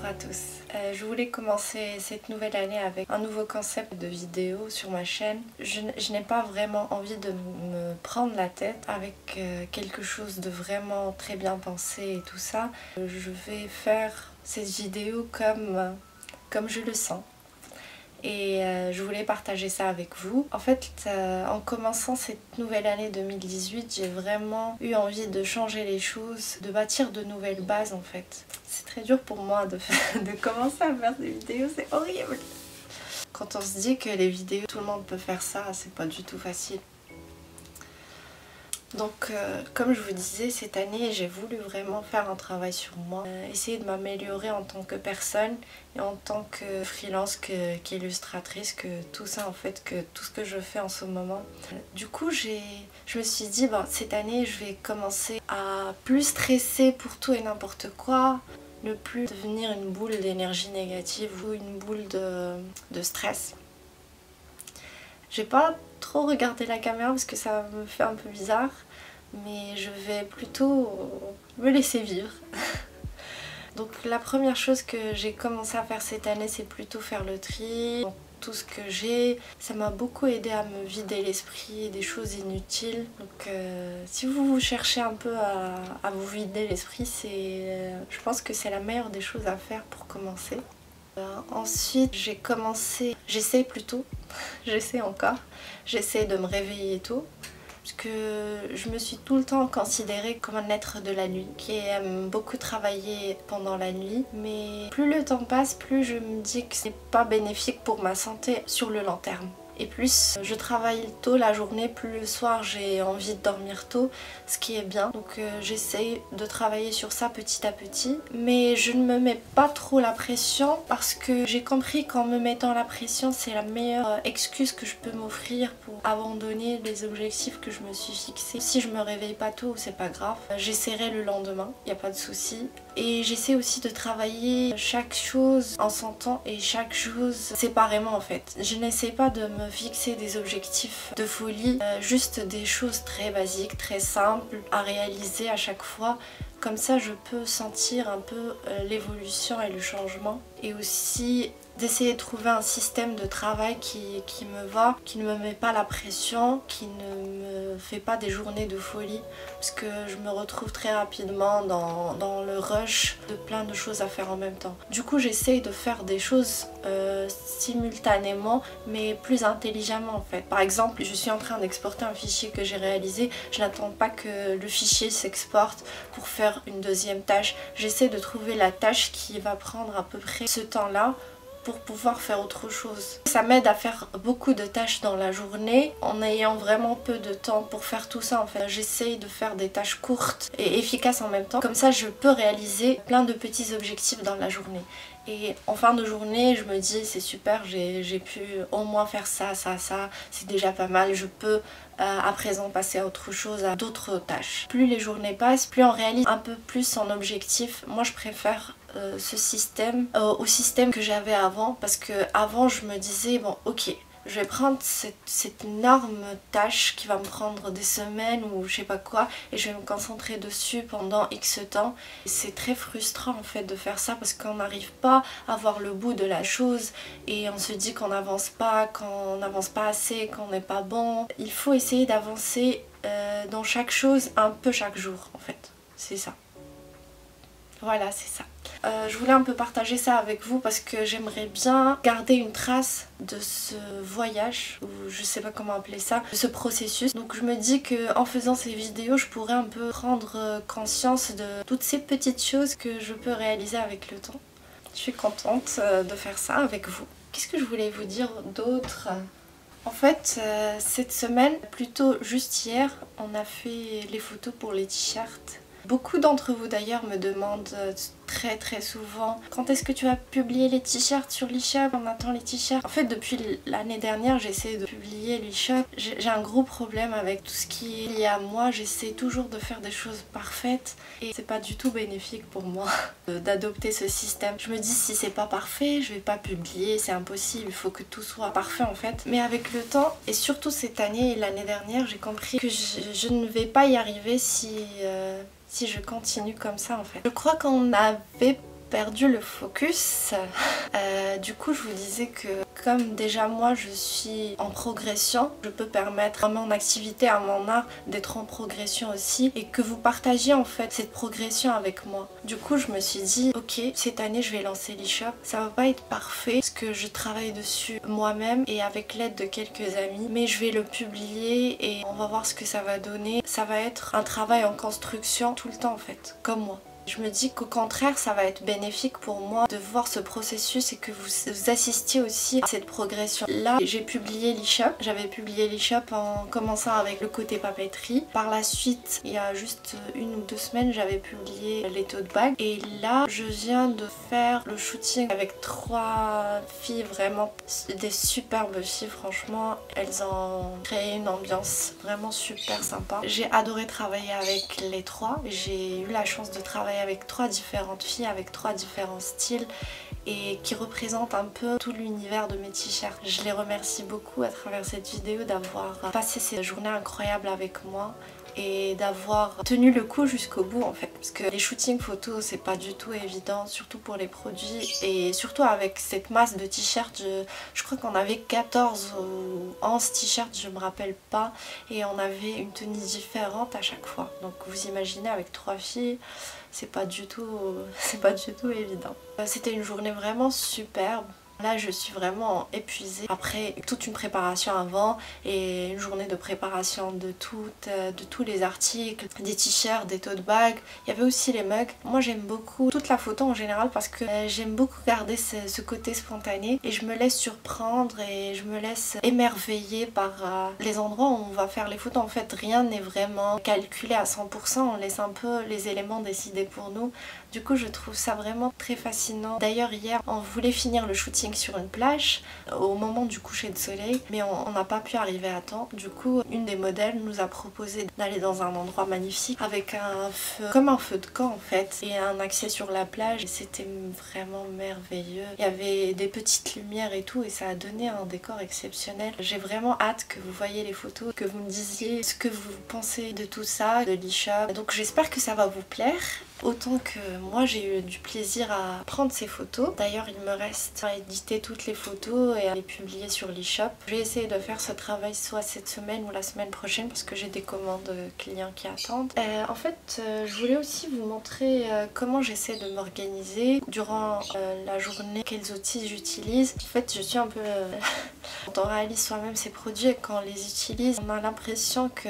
Bonjour à tous. Je voulais commencer cette nouvelle année avec un nouveau concept de vidéo sur ma chaîne. Je n'ai pas vraiment envie de me prendre la tête avec quelque chose de vraiment très bien pensé et tout ça. Je vais faire cette vidéo comme je le sens. Et je voulais partager ça avec vous. En fait, en commençant cette nouvelle année 2018, j'ai vraiment eu envie de changer les choses, de bâtir de nouvelles bases en fait. C'est très dur pour moi de commencer à faire des vidéos, c'est horrible. Quand on se dit que les vidéos, tout le monde peut faire ça, c'est pas du tout facile. Donc comme je vous disais, cette année j'ai voulu vraiment faire un travail sur moi, essayer de m'améliorer en tant que personne et en tant que freelance, qu'illustratrice, que tout ça en fait, que tout ce que je fais en ce moment. Du coup je me suis dit cette année je vais commencer à plus stresser pour tout et n'importe quoi, ne plus devenir une boule d'énergie négative ou une boule de stress. J'ai pas trop regarder la caméra parce que ça me fait un peu bizarre, mais je vais plutôt me laisser vivre. Donc la première chose que j'ai commencé à faire cette année, c'est plutôt faire le tri dans tout ce que j'ai. Ça m'a beaucoup aidé à me vider l'esprit des choses inutiles. Donc si vous cherchez un peu à vous vider l'esprit, je pense que c'est la meilleure des choses à faire pour commencer. Ensuite j'essaie de me réveiller tôt parce que je me suis tout le temps considérée comme un être de la nuit qui aime beaucoup travailler pendant la nuit, mais plus le temps passe, plus je me dis que c'est pas bénéfique pour ma santé sur le long terme. Et plus je travaille tôt la journée, plus le soir j'ai envie de dormir tôt, ce qui est bien. Donc j'essaye de travailler sur ça petit à petit. Mais je ne me mets pas trop la pression parce que j'ai compris qu'en me mettant la pression, c'est la meilleure excuse que je peux m'offrir pour abandonner les objectifs que je me suis fixés. Si je me réveille pas tôt, c'est pas grave. J'essaierai le lendemain, il n'y a pas de souci. Et j'essaie aussi de travailler chaque chose en son temps et chaque chose séparément en fait. Je n'essaie pas de me fixer des objectifs de folie, juste des choses très basiques, très simples à réaliser à chaque fois. Comme ça je peux sentir un peu l'évolution et le changement. Et aussi d'essayer de trouver un système de travail qui me va, qui ne me met pas la pression, qui ne me fait pas des journées de folie, parce que je me retrouve très rapidement dans le rush de plein de choses à faire en même temps. Du coup j'essaye de faire des choses simultanément mais plus intelligemment en fait. Par exemple, je suis en train d'exporter un fichier que j'ai réalisé, je n'attends pas que le fichier s'exporte pour faire une deuxième tâche. J'essaie de trouver la tâche qui va prendre à peu près ce temps-là pour pouvoir faire autre chose. Ça m'aide à faire beaucoup de tâches dans la journée en ayant vraiment peu de temps pour faire tout ça en fait. J'essaye de faire des tâches courtes et efficaces en même temps. Comme ça je peux réaliser plein de petits objectifs dans la journée. Et en fin de journée je me dis c'est super, j'ai pu au moins faire ça, c'est déjà pas mal. Je peux à présent passer à autre chose, à d'autres tâches. Plus les journées passent, plus on réalise un peu plus son objectif. Moi je préfère ce système au système que j'avais avant, parce que avant je me disais bon ok, je vais prendre cette énorme tâche qui va me prendre des semaines ou je sais pas quoi et je vais me concentrer dessus pendant X temps. C'est très frustrant en fait de faire ça parce qu'on n'arrive pas à voir le bout de la chose et on se dit qu'on n'avance pas, assez, qu'on n'est pas bon. Il faut essayer d'avancer dans chaque chose un peu chaque jour en fait, c'est ça. Voilà, c'est ça. Je voulais un peu partager ça avec vous parce que j'aimerais bien garder une trace de ce voyage, ou je sais pas comment appeler ça, de ce processus. Donc je me dis qu'en faisant ces vidéos, je pourrais un peu prendre conscience de toutes ces petites choses que je peux réaliser avec le temps. Je suis contente de faire ça avec vous. Qu'est-ce que je voulais vous dire d'autre ? En fait, cette semaine, plutôt juste hier, on a fait les photos pour les t-shirts. Beaucoup d'entre vous d'ailleurs me demandent très souvent quand est-ce que tu vas publier les t-shirts sur l'e-shop, on attend les t-shirts. En fait depuis l'année dernière j'essaie de publier l'e-shop. J'ai un gros problème avec tout ce qui est lié à moi, j'essaie toujours de faire des choses parfaites et c'est pas du tout bénéfique pour moi d'adopter ce système. Je me dis si c'est pas parfait je vais pas publier, c'est impossible, il faut que tout soit parfait en fait. Mais avec le temps et surtout cette année et l'année dernière j'ai compris que je ne vais pas y arriver si je continue comme ça en fait. Je crois qu'on avait perdu le focus. Du coup je vous disais que comme déjà moi je suis en progression, je peux permettre à mon activité, à mon art d'être en progression aussi et que vous partagiez en fait cette progression avec moi. Du coup je me suis dit ok, cette année je vais lancer l'e-shop. Ça va pas être parfait parce que je travaille dessus moi-même et avec l'aide de quelques amis, mais je vais le publier et on va voir ce que ça va donner. Ça va être un travail en construction tout le temps en fait, comme moi. Je me dis qu'au contraire ça va être bénéfique pour moi de voir ce processus et que vous assistiez aussi à cette progression. Là j'ai publié l'e-shop, j'avais publié l'e-shop en commençant avec le côté papeterie. Par la suite il y a juste 1 ou 2 semaines j'avais publié les tote bags et là je viens de faire le shooting avec 3 filles, vraiment des superbes filles, franchement elles ont créé une ambiance vraiment super sympa. J'ai adoré travailler avec les 3, j'ai eu la chance de travailler avec 3 différentes filles, avec 3 différents styles et qui représentent un peu tout l'univers de mes t-shirts. Je les remercie beaucoup à travers cette vidéo d'avoir passé ces journées incroyables avec moi et d'avoir tenu le coup jusqu'au bout en fait, parce que les shootings photos c'est pas du tout évident, surtout pour les produits et surtout avec cette masse de t-shirts. Je crois qu'on avait 14 ou 11 t-shirts, je me rappelle pas, et on avait une tenue différente à chaque fois, donc vous imaginez avec 3 filles c'est pas du tout évident. C'était une journée vraiment superbe. Là je suis vraiment épuisée après toute une préparation avant et une journée de préparation de tous les articles, des t-shirts, des tote bags. Il y avait aussi les mugs. Moi j'aime beaucoup toute la photo en général parce que j'aime beaucoup garder ce côté spontané et je me laisse surprendre et je me laisse émerveiller par les endroits où on va faire les photos. En fait rien n'est vraiment calculé à 100%, on laisse un peu les éléments décider pour nous. Du coup je trouve ça vraiment très fascinant. D'ailleurs hier on voulait finir le shooting sur une plage au moment du coucher de soleil mais on n'a pas pu arriver à temps. Du coup une des modèles nous a proposé d'aller dans un endroit magnifique avec un feu, comme un feu de camp en fait, et un accès sur la plage. C'était vraiment merveilleux. Il y avait des petites lumières et tout et ça a donné un décor exceptionnel. J'ai vraiment hâte que vous voyez les photos, que vous me disiez ce que vous pensez de tout ça, de l'e-shop. Donc j'espère que ça va vous plaire autant que moi j'ai eu du plaisir à prendre ces photos. D'ailleurs il me reste à éditer toutes les photos et à les publier sur l'e-shop. Je vais essayer de faire ce travail soit cette semaine ou la semaine prochaine parce que j'ai des commandes clients qui attendent. En fait je voulais aussi vous montrer comment j'essaie de m'organiser durant la journée, quels outils j'utilise. En fait je suis un peu... Quand on réalise soi-même ses produits et quand on les utilise on a l'impression que...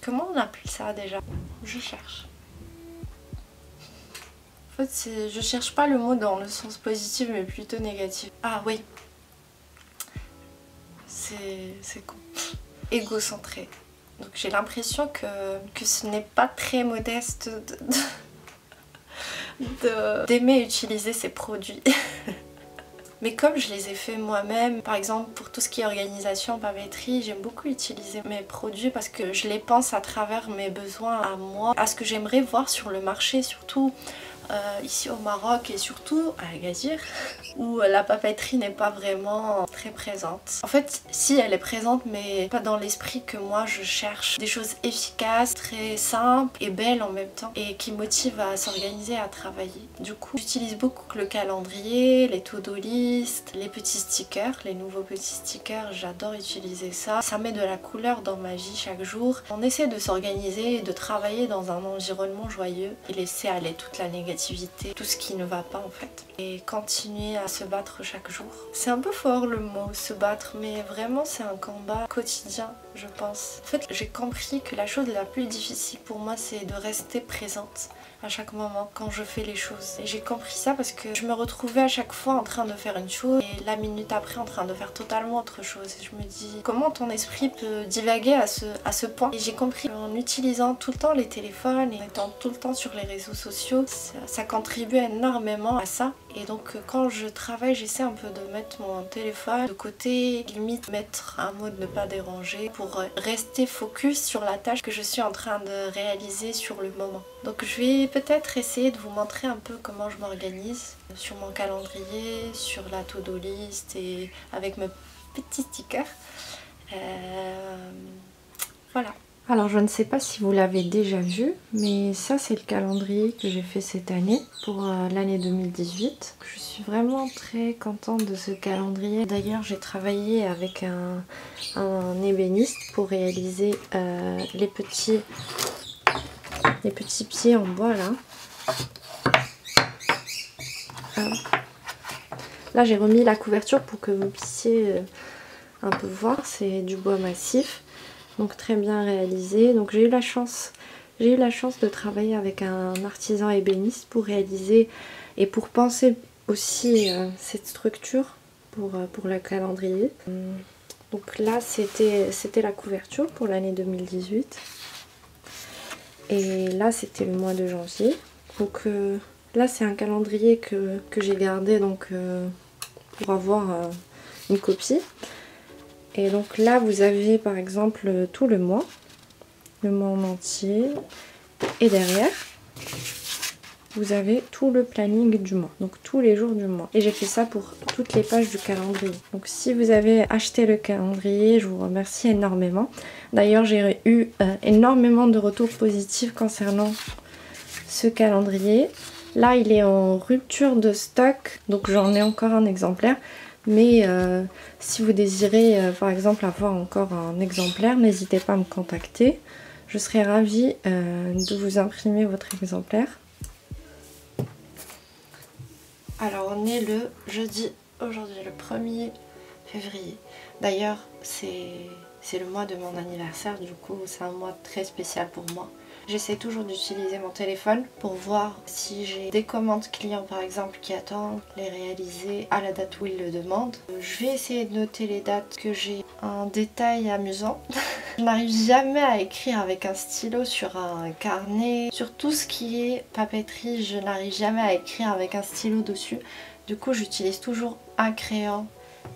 Comment on appelle ça déjà? Je cherche. En fait, je cherche pas le mot dans le sens positif mais plutôt négatif. Ah oui, c'est con. Égocentré. Donc j'ai l'impression que ce n'est pas très modeste d'aimer utiliser ces produits. Mais comme je les ai fait moi-même, par exemple pour tout ce qui est organisation, papeterie, j'aime beaucoup utiliser mes produits parce que je les pense à travers mes besoins à moi, à ce que j'aimerais voir sur le marché, surtout ici au Maroc et surtout à Agadir où la papeterie n'est pas vraiment très présente. En fait si elle est présente mais pas dans l'esprit que moi je cherche, des choses efficaces, très simples et belles en même temps et qui motivent à s'organiser, à travailler. Du coup j'utilise beaucoup le calendrier, les to-do list, les petits stickers, les nouveaux petits stickers, j'adore utiliser ça. Ça met de la couleur dans ma vie chaque jour. On essaie de s'organiser et de travailler dans un environnement joyeux et laisser aller toute la négativité, tout ce qui ne va pas en fait, et continuer à se battre chaque jour. C'est un peu fort le mot se battre mais vraiment c'est un combat quotidien je pense. En fait j'ai compris que la chose la plus difficile pour moi c'est de rester présente à chaque moment quand je fais les choses. Et j'ai compris ça parce que je me retrouvais à chaque fois en train de faire une chose et la minute après en train de faire totalement autre chose. Et je me dis comment ton esprit peut divaguer à ce point. Et j'ai compris qu'en utilisant tout le temps les téléphones et en étant tout le temps sur les réseaux sociaux, ça contribue énormément à ça. Et donc quand je travaille j'essaie un peu de mettre mon téléphone de côté, limite mettre un mode ne pas déranger pour rester focus sur la tâche que je suis en train de réaliser sur le moment. Donc je vais peut-être essayer de vous montrer un peu comment je m'organise sur mon calendrier, sur la to-do list et avec mes petits stickers. Voilà. Alors je ne sais pas si vous l'avez déjà vu, mais ça c'est le calendrier que j'ai fait cette année pour l'année 2018. Je suis vraiment très contente de ce calendrier. D'ailleurs j'ai travaillé avec un ébéniste pour réaliser les petits pieds en bois là. Là j'ai remis la couverture pour que vous puissiez un peu voir, c'est du bois massif. Donc très bien réalisé. Donc j'ai eu la chance de travailler avec un artisan ébéniste pour réaliser et pour penser aussi cette structure pour le calendrier. Donc là c'était la couverture pour l'année 2018. Et là c'était le mois de janvier. Donc là c'est un calendrier que j'ai gardé donc, pour avoir une copie. Et donc là vous avez par exemple tout le mois en entier, et derrière vous avez tout le planning du mois, donc tous les jours du mois. Et j'ai fait ça pour toutes les pages du calendrier. Donc si vous avez acheté le calendrier, je vous remercie énormément. D'ailleurs j'ai eu énormément de retours positifs concernant ce calendrier. Là il est en rupture de stock, donc j'en ai encore un exemplaire. Mais si vous désirez par exemple avoir encore un exemplaire, n'hésitez pas à me contacter. Je serai ravie de vous imprimer votre exemplaire. Alors on est le jeudi, aujourd'hui le 1er février. D'ailleurs c'est le mois de mon anniversaire, du coup c'est un mois très spécial pour moi. J'essaie toujours d'utiliser mon téléphone pour voir si j'ai des commandes clients par exemple qui attendent, les réaliser à la date où ils le demandent. Je vais essayer de noter les dates que j'ai. Un détail amusant, je n'arrive jamais à écrire avec un stylo sur un carnet. Sur tout ce qui est papeterie, je n'arrive jamais à écrire avec un stylo dessus. Du coup j'utilise toujours un crayon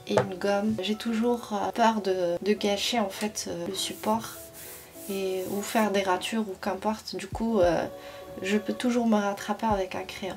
et une gomme. J'ai toujours peur de gâcher en fait le support. Ou faire des ratures ou qu'importe, du coup je peux toujours me rattraper avec un crayon.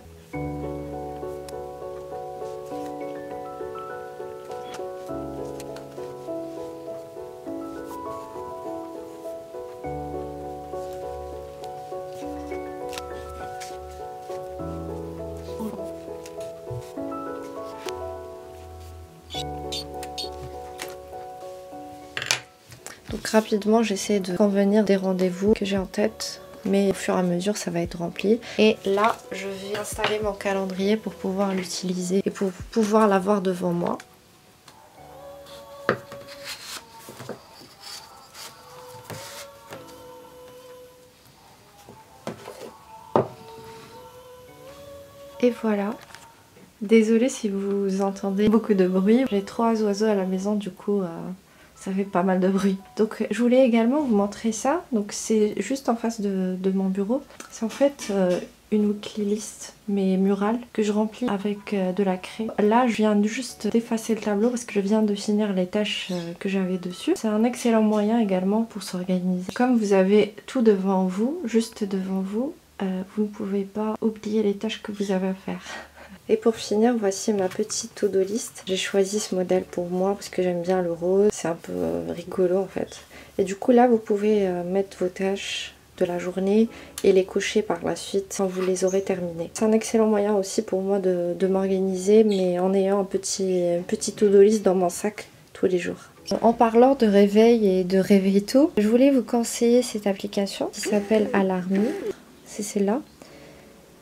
Donc rapidement j'essaie de convenir des rendez-vous que j'ai en tête, mais au fur et à mesure ça va être rempli. Et là je vais installer mon calendrier pour pouvoir l'utiliser et pour pouvoir l'avoir devant moi. Et voilà. Désolée si vous entendez beaucoup de bruit, j'ai 3 oiseaux à la maison, du coup ça fait pas mal de bruit. Donc je voulais également vous montrer ça. Donc c'est juste en face de mon bureau. C'est en fait une weekly list mais murale que je remplis avec de la craie. Là je viens juste d'effacer le tableau parce que je viens de finir les tâches que j'avais dessus. C'est un excellent moyen également pour s'organiser. Comme vous avez tout devant vous, juste devant vous, vous ne pouvez pas oublier les tâches que vous avez à faire. Et pour finir, voici ma petite to-do list. J'ai choisi ce modèle pour moi parce que j'aime bien le rose. C'est un peu rigolo en fait. Et du coup là, vous pouvez mettre vos tâches de la journée et les cocher par la suite quand vous les aurez terminées. C'est un excellent moyen aussi pour moi de m'organiser, mais en ayant un petit to-do list dans mon sac tous les jours. En parlant de réveil et de réveil tôt, je voulais vous conseiller cette application qui s'appelle Alarmy. C'est celle-là.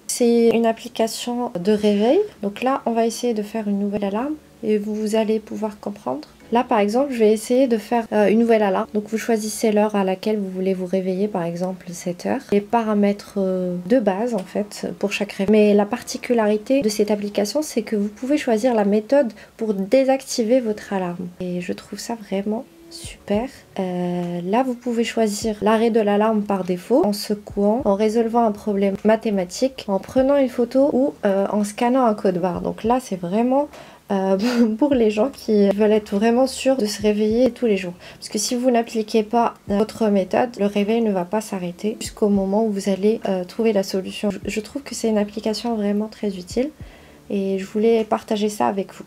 C'est une application de réveil. Donc là, on va essayer de faire une nouvelle alarme et vous allez pouvoir comprendre. Là, par exemple, je vais essayer de faire une nouvelle alarme. Donc vous choisissez l'heure à laquelle vous voulez vous réveiller, par exemple 7 heures. Les paramètres de base, en fait, pour chaque réveil. Mais la particularité de cette application, c'est que vous pouvez choisir la méthode pour désactiver votre alarme. Et je trouve ça vraiment super. Là vous pouvez choisir l'arrêt de l'alarme par défaut, en secouant, en résolvant un problème mathématique, en prenant une photo ou en scannant un code barre. Donc là c'est vraiment pour les gens qui veulent être vraiment sûrs de se réveiller tous les jours. Parce que si vous n'appliquez pas votre méthode, le réveil ne va pas s'arrêter jusqu'au moment où vous allez trouver la solution. Je trouve que c'est une application vraiment très utile et je voulais partager ça avec vous.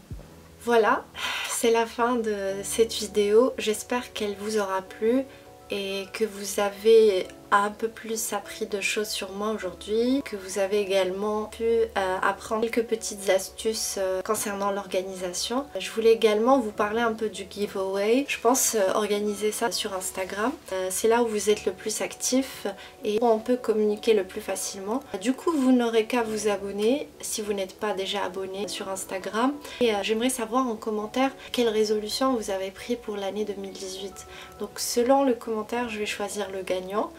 Voilà, c'est la fin de cette vidéo. J'espère qu'elle vous aura plu. et que vous avez un peu plus appris de choses sur moi aujourd'hui, que vous avez également pu apprendre quelques petites astuces concernant l'organisation. Je voulais également vous parler un peu du giveaway. Je pense organiser ça sur Instagram. C'est là où vous êtes le plus actif et où on peut communiquer le plus facilement. Du coup, vous n'aurez qu'à vous abonner si vous n'êtes pas déjà abonné sur Instagram. Et j'aimerais savoir en commentaire quelle résolution vous avez pris pour l'année 2018. Donc selon le commentaire, je vais choisir le gagnant.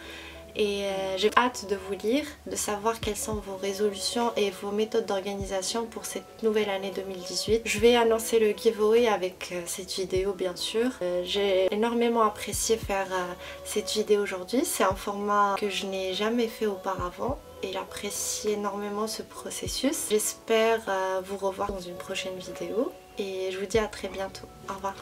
Et j'ai hâte de vous lire, de savoir quelles sont vos résolutions et vos méthodes d'organisation pour cette nouvelle année 2018. Je vais annoncer le giveaway avec cette vidéo bien sûr. J'ai énormément apprécié faire cette vidéo aujourd'hui. C'est un format que je n'ai jamais fait auparavant et j'apprécie énormément ce processus. J'espère vous revoir dans une prochaine vidéo et je vous dis à très bientôt. Au revoir.